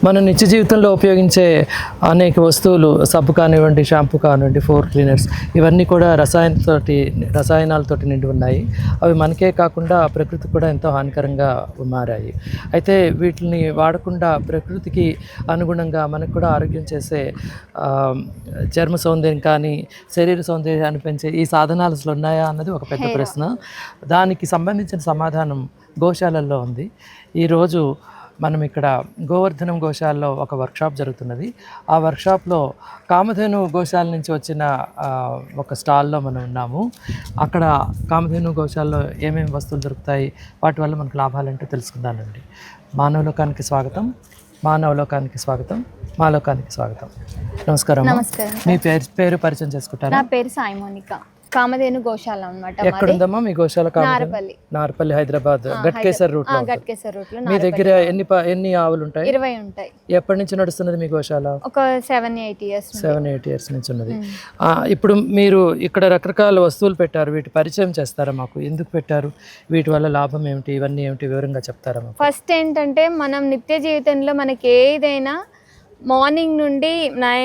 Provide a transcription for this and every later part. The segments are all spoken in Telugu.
మన నిత్య జీవితంలో ఉపయోగించే అనేక వస్తువులు, సబ్బు కానివ్వండి, షాంపూ కానివ్వండి, ఫ్లోర్ క్లీనర్స్, ఇవన్నీ కూడా రసాయనాలతోటి నిండి ఉన్నాయి. అవి మనకే కాకుండా ప్రకృతికి కూడా ఎంతో హానికరంగా మారాయి. అయితే వీటిని వాడకుండా ప్రకృతికి అనుగుణంగా మనకు కూడా ఆరోగ్యం చేసే చర్మ సౌందర్యం కానీ, శరీర సౌందర్యాన్ని పెంచే ఈ సాధనాలు అసలు ఉన్నాయా అన్నది ఒక పెద్ద ప్రశ్న. దానికి సంబంధించిన సమాధానం గోశాలల్లో ఉంది. ఈరోజు మనం ఇక్కడ గోవర్ధనం గోశాలలో ఒక వర్క్షాప్ జరుగుతున్నది. ఆ వర్క్షాప్లో కామధేను గోశాల నుంచి వచ్చిన ఒక స్టాల్లో మనం ఉన్నాము. అక్కడ కామధేను గోశాలలో ఏమేమి వస్తువులు దొరుకుతాయి, వాటి వల్ల మనకు లాభాలంటే తెలుసుకుందానండి. మానవలోకానికి స్వాగతం, మానవలోకానికి స్వాగతం, మాలోకానికి స్వాగతం. నమస్కారం. మీ పేరు పరిచయం చేసుకుంటారా? నా పేరు సాయి మోనిక, కామధేను గోశాల అన్నమాట. ఎక్కడుందమ్మా మీ గోశాల? నార్పల్లి, హైదరాబాద్, గట్కేసర్ రూట్ లో. మీ దగ్గర ఎన్ని ఆవులు ఉంటాయి? 20 ఉంటాయి. ఎప్పటి నుంచి నడుస్తున్నది మీ గోశాల? ఒక 7-8 ఇయర్స్ నుంచి ఉన్నది. ఇప్పుడు మీరు ఇక్కడ రకరకాల వస్తువులు పెట్టారు, వీటి పరిచయం చేస్తారా మాకు? ఎందుకు పెట్టారు, వీటి వల్ల లాభం ఏమిటి, ఇవన్నీ ఏమిటి వివరంగా చెప్తారా మాకు? ఫస్ట్ ఏంటంటే, మనం నిత్య జీవితంలో మనకి ఏదైనా మార్నింగ్ నుండి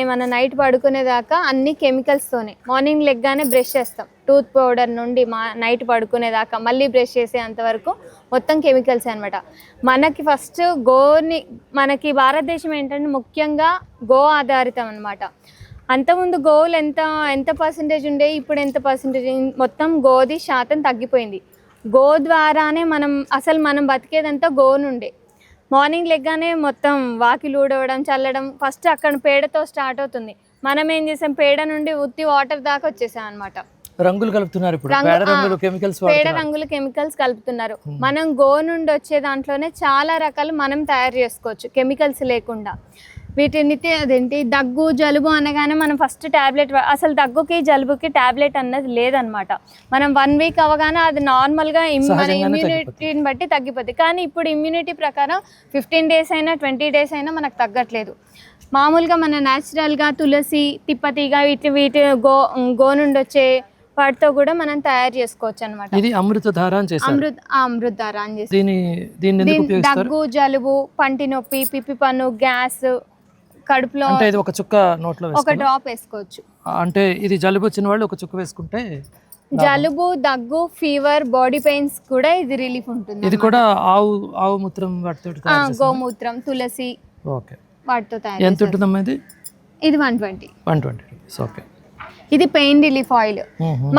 మన నైట్ పడుకునేదాకా అన్ని కెమికల్స్తోనే. మార్నింగ్ లెగ్గానే బ్రష్ చేస్తాం, టూత్ పౌడర్ నుండి నైట్ పడుకునేదాకా మళ్ళీ బ్రష్ చేసేంతవరకు మొత్తం కెమికల్స్ అనమాట. మనకి ఫస్ట్ మనకి భారతదేశం ఏంటంటే ముఖ్యంగా గో ఆధారితం అనమాట. అంతకుముందు గోవులు ఎంత పర్సంటేజ్ ఉండే, ఇప్పుడు ఎంత పర్సంటేజ్, మొత్తం గోది శాతం తగ్గిపోయింది. గో ద్వారానే మనం బతికేదంతా గో నుండే. మార్నింగ్ లెగ్గానే మొత్తం వాకిలు ఊడవడం, చల్లడం, ఫస్ట్ అక్కడ పేడతో స్టార్ట్ అవుతుంది. మనం ఏం చేసాం, పేడ నుండి ఉత్తి వాటర్ దాకా వచ్చేసాం అనమాట. రంగులు కలుపుతున్నారు ఇప్పుడు, పేడ రంగులు కెమికల్స్ కలుపుతున్నారు. మనం గో నుండి వచ్చే దాంట్లోనే చాలా రకాలు మనం తయారు చేసుకోవచ్చు కెమికల్స్ లేకుండా. వీటిని దగ్గు, జలుబు అనగానే మనం ఫస్ట్ ట్యాబ్లెట్, అసలు దగ్గుకి జలుబుకి ట్యాబ్లెట్ అన్నది లేదనమాట. మనం 1 వీక్ అవగానే అది నార్మల్గా మన ఇమ్యూనిటీని బట్టి తగ్గిపోతుంది. కానీ ఇప్పుడు ఇమ్యూనిటీ ప్రకారం 15 డేస్ అయినా 20 డేస్ అయినా మనకు తగ్గట్లేదు. మామూలుగా మన న్యాచురల్గా తులసి, తిప్పతీగ, వీటి గో నుండి వచ్చే వాటితో కూడా మనం తయారు చేసుకోవచ్చు అనమాట. అమృతధార అని చేసి దగ్గు, జలుబు, పంటి నొప్పి, పిప్పి పన్ను, గ్యాస్, కడుపులో ఒక చుక్క నోట్లో ఒక డ్రాప్ వేసుకోవచ్చు. అంటే ఇది జలుబు వచ్చిన వాళ్ళు ఒక చుక్క వేసుకుంటే జలుబు, దగ్గు, ఫీవర్, బాడీ పెయిన్స్ కూడా ఇది రిలీఫ్ ఉంటుంది. ఇది కూడా ఆవు మూత్రం వాటితో, గోమూత్రం, తులసి వాటితో తయారు. ఎంత ఉంటుందమ్మా ఇది? ఇది 120 రూపీస్. ఓకే. ఇది పెయిన్ రిలీఫ్ ఆయిల్.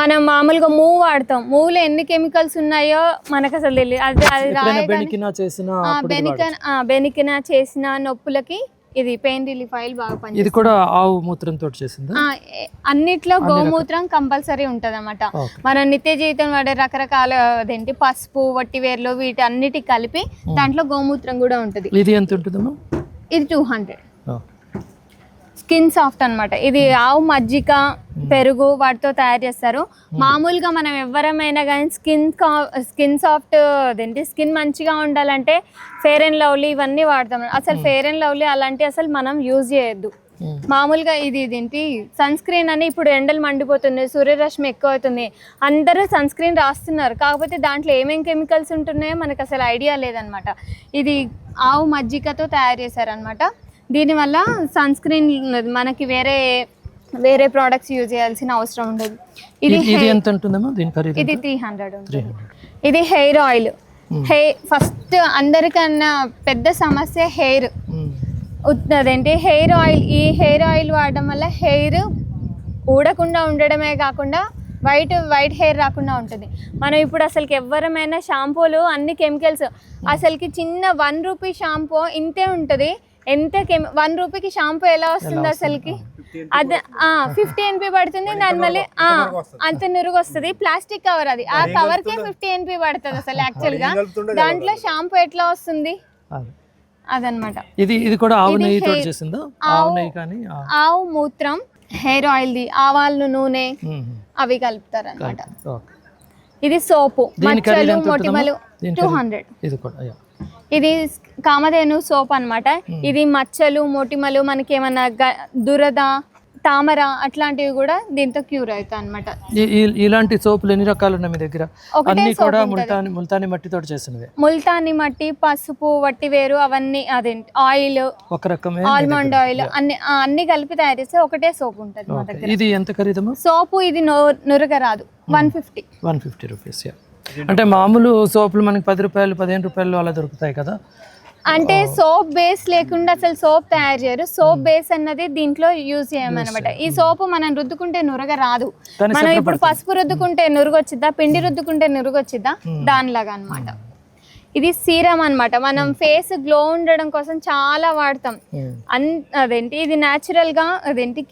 మనం మామూలుగా మూవ్ వాడతాం, మూవ్లో ఎన్ని కెమికల్స్ ఉన్నాయో మనకు అసలు తెలియదు. బెనికినా చేసిన నొప్పులకి ఇది పెయిన్ రిలీఫ్ ఆయిల్ బాగా పనిచేస్తుంది. ఇది కూడా ఆవు మూత్రంతో చేసింది. అన్నిట్లో గోమూత్రం కంపల్సరీ ఉంటది అన్నమాట. మనం నిత్య జీవితం వాడే రకరకాల పసుపు, వట్టివేర్లు, వీటి అన్నిటికి కలిపి దాంట్లో గోమూత్రం కూడా ఉంటది. ఇది ఎంత ఉంటుందమ్మా? ఇది 200. స్కిన్ సాఫ్ట్ అనమాట. ఇది ఆవు మజ్జిగ, పెరుగు వాటితో తయారు చేస్తారు. మామూలుగా మనం ఎవరమైనా కానీ స్కిన్ సాఫ్ట్ స్కిన్ మంచిగా ఉండాలంటే ఫెయిర్ అండ్ లవ్లీ ఇవన్నీ వాడతాం. అసలు ఫెయిర్ అండ్ లవ్లీ అలాంటి అసలు మనం యూజ్ చేయొద్దు. మామూలుగా ఇది సన్ స్క్రీన్ అని, ఇప్పుడు ఎండలు మండిపోతుంది, సూర్యరశ్మి ఎక్కువ అవుతుంది, అందరూ సన్ స్క్రీన్ రాస్తున్నారు. కాకపోతే దాంట్లో ఏమేమి కెమికల్స్ ఉంటున్నాయో మనకు అసలు ఐడియా లేదనమాట. ఇది ఆవు మజ్జిగతో తయారు చేశారనమాట. దీనివల్ల సన్ స్క్రీన్ మనకి వేరే ప్రోడక్ట్స్ యూజ్ చేయాల్సిన అవసరం ఉండదు. ఇది ఎంత ఉంటుందమ్మా? ఇది 300. ఇది హెయిర్ ఆయిల్. ఫస్ట్ అందరికన్నా పెద్ద సమస్య హెయిర్. Hair oil. ఈ హెయిర్ ఆయిల్ వాడడం వల్ల హెయిర్ ఊడకుండా ఉండడమే కాకుండా వైట్ హెయిర్ రాకుండా ఉంటుంది. మనం ఇప్పుడు అసలుకి ఎవరమైనా షాంపూలు అన్ని కెమికల్స్. అసలుకి చిన్న 1 రూపీ షాంపూ ఇంతే ఉంటుంది. 1 రూపీకి షాంపూ ఎలా వస్తుంది అసలుకి? అదే 50 NP పడుతుంది. దాని మళ్ళీ అంత నురుగు వస్తుంది. ప్లాస్టిక్ కవర్, అది ఆ కవర్ కే 50 NP పడుతుంది అసలు. యాక్చువల్ గా దాంట్లో షాంపూ ఎట్లా వస్తుంది అదనమాట. ఇది కూడా ఆవు నెయ్యితో చేసిందా? ఆవు మూత్రం, హెయిర్ ఆయిల్ ది, ఆవాల నూనె అవి కలుపుతారు అనమాట. ఇది సోపు, మచ్చలు, మొటిమలు 200. ఇది కామధేను సోప్ అనమాట. ఇది మచ్చలు, మొటిమలు, మనకి ఏమన్నా దురద, తామర అట్లాంటివి కూడా దీంతో క్యూర్ అవుతాయి అనమాట. ఇలాంటి సోపులు ఎన్ని రకాలు ఉన్నాయి మీ దగ్గర? ఒకటే అన్ని soap కూడా ఉంటది. ముల్తానీ మట్టితో చేసినవి. ముల్తాని మట్టి, పసుపు, వట్టివేరు, అవన్నీ అదేంటి ఆయిల్, ఒక రకమే ఆల్మండ్ ఆయిల్ అన్ని కలిపి తయారు చేస్తే ఒకటే సోప్ ఉంటుంది మా దగ్గర. ఇది ఎంత ఖరీదమ్మా? సోపు ఇది నురగ రాదు, 150. 150 రూపీస్. అంటే మామూలు సోపులు మనకి 10 రూపాయలు 15 రూపాయలు అలా దొరుకుతాయి కదా. అంటే సోప్ బేస్ లేకుండా అసలు సోప్ తయారు చేయరు. సోప్ బేస్ అన్నది దీంట్లో యూజ్ చేయమన్నమాట. ఈ సోపు మనం రుద్దుకుంటే నురగ రాదు. మనం ఇప్పుడు పసుపు రుద్దుకుంటే నురుగు వచ్చిద్దా, పిండి రుద్దుకుంటే నురుగు వచ్చిద్దా, దానిలాగా అన్నమాట. ఇది సీరం అన్నమాట. మనం ఫేస్ గ్లో ఉండడం కోసం చాలా వాడతాం. అదేంటి ఇది న్యాచురల్ గా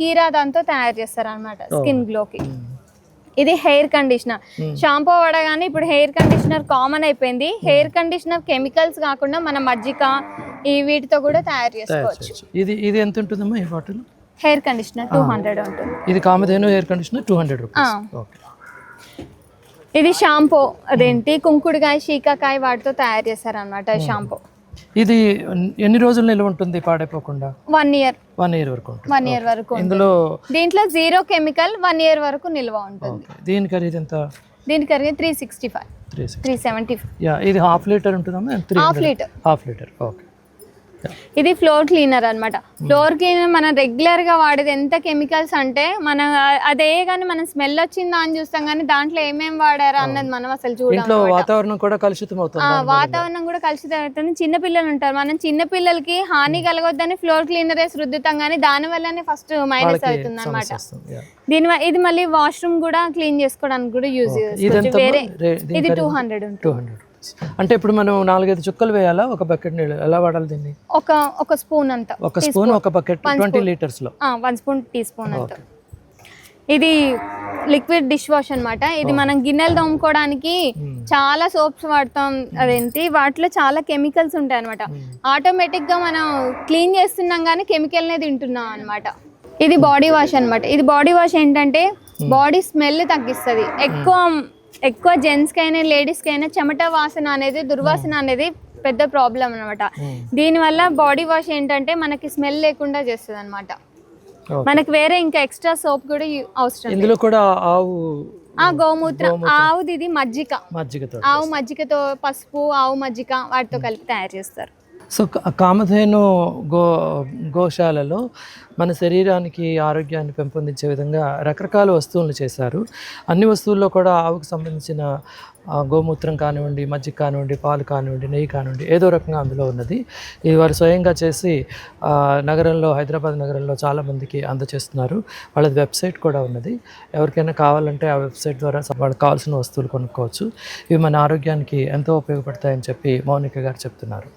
కీరా దాంతో తయారు చేస్తారు అన్నమాట స్కిన్ గ్లోకి. ఇది హెయిర్ కండిషనర్. షాంపూ వాడగానే ఇప్పుడు హెయిర్ కండిషనర్ కామన్ అయిపోయింది. హెయిర్ కండిషనర్ కెమికల్స్ కాకుండా మన మజ్జిగ ఈ వీటితో కూడా తయారు చేసుకోవచ్చు. ఇది ఎంత ఉంటుందమ్మా ఈ బాటిల్? హెయిర్ కండిషనర్ 200 ఉంటుంది. ఇది Kamadhenu hair conditioner 200 rupees. Okay. ఇది షాంపూ కుంకుడుకాయ, శీకాకాయ వాటితో తయారు చేస్తారు అన్నమాట షాంపూ. ఇది ఎన్ని రోజులు నిల్వ ఉంటుంది పాడైపోకుండా? 1 year. 1 year వరకు ఉంటుంది. 1 year వరకు. దీంట్లో 0 కెమికల్ 1 year వరకు నిల్వ ఉంటుంది. దీని ఖరీదు ఎంత? దీని ఖరీదు 365, 375. ఇది హాఫ్ లీటర్ ఉంటుందమ్మా? Half litre. ఓకే. ఇది ఫ్లోర్ క్లీనర్ అన్నమాట. ఫ్లోర్ క్లీనర్ మనం రెగ్యులర్ గా వాడేది ఎంత కెమికల్స్ అంటే మనం అదే కానీ మనం స్మెల్ వచ్చిందా అని చూస్తాం, కానీ దాంట్లో ఏమేమి వాడారా అన్నది మనం అసలు చూడాలి. వాతావరణం కూడా కలుషితం అవుతుంది. వాతావరణం కూడా కలుషితం అవుతుంది. చిన్న పిల్లలు ఉంటారు, మనం చిన్న పిల్లలకి హాని కలగొద్దని ఫ్లోర్ క్లీనర్ వేసి రుద్దుతాం, కానీ దాని వల్లనే ఫస్ట్ మైనస్ అవుతుంది అనమాట. ఇది మళ్ళీ వాష్రూమ్ కూడా క్లీన్ చేసుకోవడానికి కూడా యూజ్ చేసుకోవచ్చు. వేరే ఇది 200 ఉంటుంది. అంటే ఇప్పుడు మనం 4-5 చుక్కలు వేయాలా ఒక బకెట్ నీళ్ళు? ఎలా వాడాలి దీన్ని? ఒక స్పూన్ అంత, ఒక స్పూన్ ఒక బకెట్ 20 లీటర్స్ లో 1 స్పూన్ టీ స్పూన్ అంత. ఇది లిక్విడ్ డిష్ వాష్ అన్నమాట. ఇది మనం గిన్నెలు తోముకోవడానికి చాలా సోప్స్ వాడతాం. వాటిలో చాలా కెమికల్స్ ఉంటాయి అనమాట. ఆటోమేటిక్ గా మనం క్లీన్ చేస్తున్నాం కానీ కెమికల్ నే తింటున్నాం అనమాట. ఇది బాడీ వాష్ అన్నమాట. ఇది బాడీ వాష్ ఏంటంటే బాడీ స్మెల్ తగ్గిస్తుంది. ఎక్కువ జెంట్స్ కైనా లేడీస్ కైనా చెమట వాసన అనేది, దుర్వాసన అనేది పెద్ద ప్రాబ్లం అనమాట. దీనివల్ల బాడీ వాష్ ఏంటంటే మనకి స్మెల్ లేకుండా చేస్తుంది అనమాట. మనకి వేరే ఇంకా ఎక్స్ట్రా సోప్ కూడా అవసరం. ఇందులో కూడా ఆవు గోమూత్రం, ఆవుది ఇది ఆవు మజ్జిగతో పసుపు, ఆవు మజ్జిగ వాటితో కలిపి తయారు చేస్తారు. సో కామధేను గోశాలలో మన శరీరానికి ఆరోగ్యాన్ని పెంపొందించే విధంగా రకరకాల వస్తువులను చేశారు. అన్ని వస్తువుల్లో కూడా ఆవుకు సంబంధించిన గోమూత్రం కానివ్వండి, మజ్జిగ కానివ్వండి, పాలు కానివ్వండి, నెయ్యి కానివ్వండి, ఏదో రకంగా అందులో ఉన్నది. ఇది వారు స్వయంగా చేసి నగరంలో, హైదరాబాద్ నగరంలో చాలామందికి అందజేస్తున్నారు. వాళ్ళది వెబ్సైట్ కూడా ఉన్నది. ఎవరికైనా కావాలంటే ఆ వెబ్సైట్ ద్వారా వాళ్ళకి కావాల్సిన వస్తువులు కొనుక్కోవచ్చు. ఇవి మన ఆరోగ్యానికి ఎంతో ఉపయోగపడతాయని చెప్పి మౌనిక గారు చెప్తున్నారు.